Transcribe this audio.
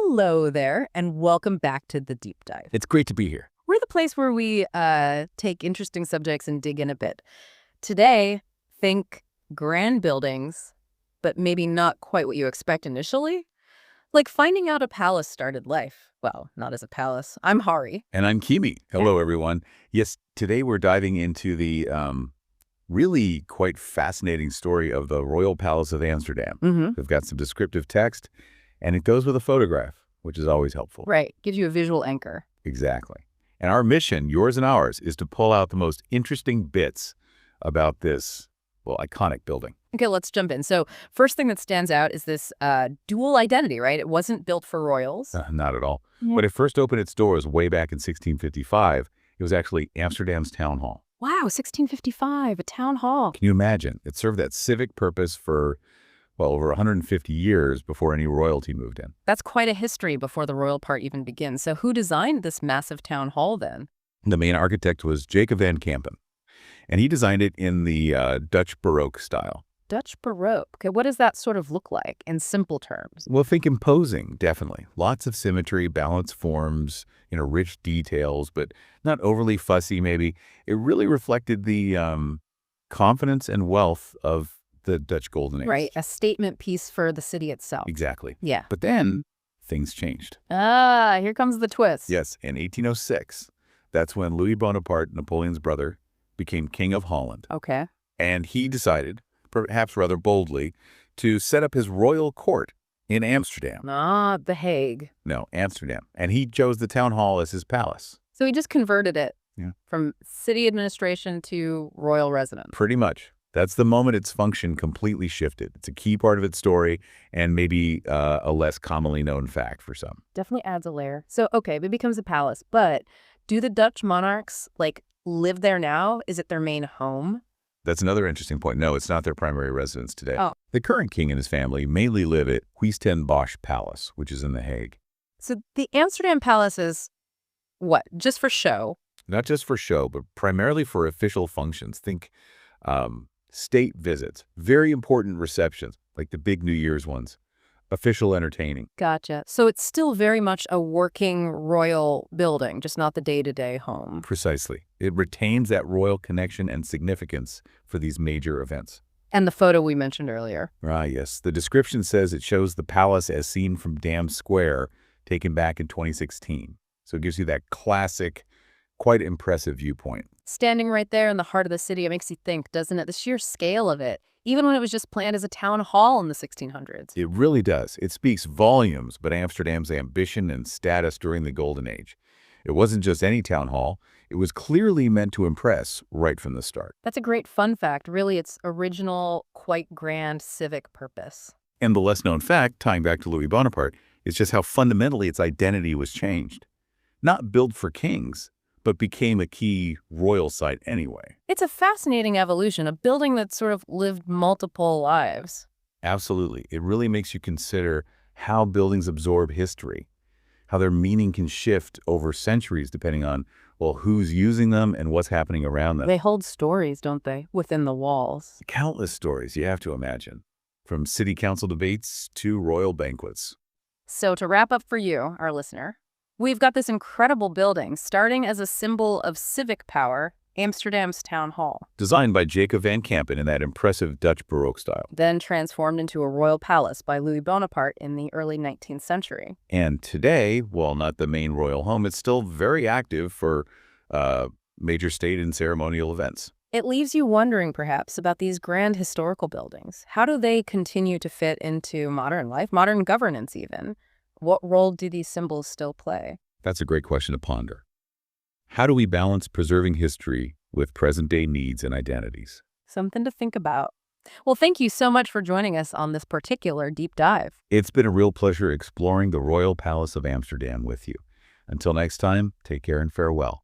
Hello there, and welcome back to the Deep Dive. It's great to be here. We're the place where we take interesting subjects and dig in a bit. Today, think grand buildings, but maybe not quite what you expect initially. Like finding out a palace started life. Well, not as a palace. I'm Hari. And I'm Kimi. Hello, everyone. Yes, today we're diving into the really quite fascinating story of the Royal Palace of Amsterdam. We've got some descriptive text, and it goes with a photograph, which is always helpful. Right. Gives you a visual anchor. Exactly. And our mission, yours and ours, is to pull out the most interesting bits about this, well, iconic building. Okay, let's jump in. So first thing that stands out is this dual identity, right? It wasn't built for royals. Not at all. Yeah. When it first opened its doors way back in 1655, it was actually Amsterdam's town hall. Wow, 1655, a town hall. Can you imagine? It served that civic purpose for, well, over 150 years before any royalty moved in. That's quite a history before the royal part even begins. So who designed this massive town hall then? The main architect was Jacob van Kampen, and he designed it in the Dutch Baroque style. Dutch Baroque. Okay, what does that sort of look like in simple terms? Well, think imposing, definitely. Lots of symmetry, balanced forms, rich details, but not overly fussy, maybe. It really reflected the confidence and wealth of the Dutch Golden Age. Right, a statement piece for the city itself. Exactly. Yeah. But then things changed. Ah, here comes the twist. Yes, in 1806, that's when Louis Bonaparte, Napoleon's brother, became King of Holland. Okay. And he decided, perhaps rather boldly, to set up his royal court in Amsterdam. Not The Hague. No, Amsterdam. And he chose the town hall as his palace. So he just converted it Yeah. from city administration to royal residence. Pretty much. That's the moment its function completely shifted. It's a key part of its story and maybe a less commonly known fact for some. Definitely adds a layer. So, okay, it becomes a palace. But do the Dutch monarchs, live there now? Is it their main home? That's another interesting point. No, it's not their primary residence today. Oh. The current king and his family mainly live at Huis Palace, which is in The Hague. So the Amsterdam Palace is what? Just for show? Not just for show, but primarily for official functions. Think state visits, very important receptions, like the big New Year's ones, official entertaining. Gotcha. So it's still very much a working royal building, just not the day-to-day home. Precisely. It retains that royal connection and significance for these major events. And the photo we mentioned earlier. Ah, yes. The description says it shows the palace as seen from Dam Square, taken back in 2016. So it gives you that classic, quite impressive viewpoint. Standing right there in the heart of the city, it makes you think, doesn't it? The sheer scale of it, even when it was just planned as a town hall in the 1600s. It really does. It speaks volumes about Amsterdam's ambition and status during the Golden Age. It wasn't just any town hall. It was clearly meant to impress right from the start. That's a great fun fact, really its original, quite grand civic purpose. And the less-known fact, tying back to Louis Bonaparte, is just how fundamentally its identity was changed. Not built for kings, but became a key royal site anyway. It's a fascinating evolution, a building that sort of lived multiple lives. Absolutely. It really makes you consider how buildings absorb history, how their meaning can shift over centuries depending on, well, who's using them and what's happening around them. They hold stories, don't they, within the walls? Countless stories, you have to imagine, from city council debates to royal banquets. So to wrap up for you, our listener, we've got this incredible building starting as a symbol of civic power, Amsterdam's town hall. Designed by Jacob van Kampen in that impressive Dutch Baroque style. Then transformed into a royal palace by Louis Bonaparte in the early 19th century. And today, while not the main royal home, it's still very active for major state and ceremonial events. It leaves you wondering, perhaps, about these grand historical buildings. How do they continue to fit into modern life, modern governance even? What role do these symbols still play? That's a great question to ponder. How do we balance preserving history with present-day needs and identities? Something to think about. Well, thank you so much for joining us on this particular deep dive. It's been a real pleasure exploring the Royal Palace of Amsterdam with you. Until next time, take care and farewell.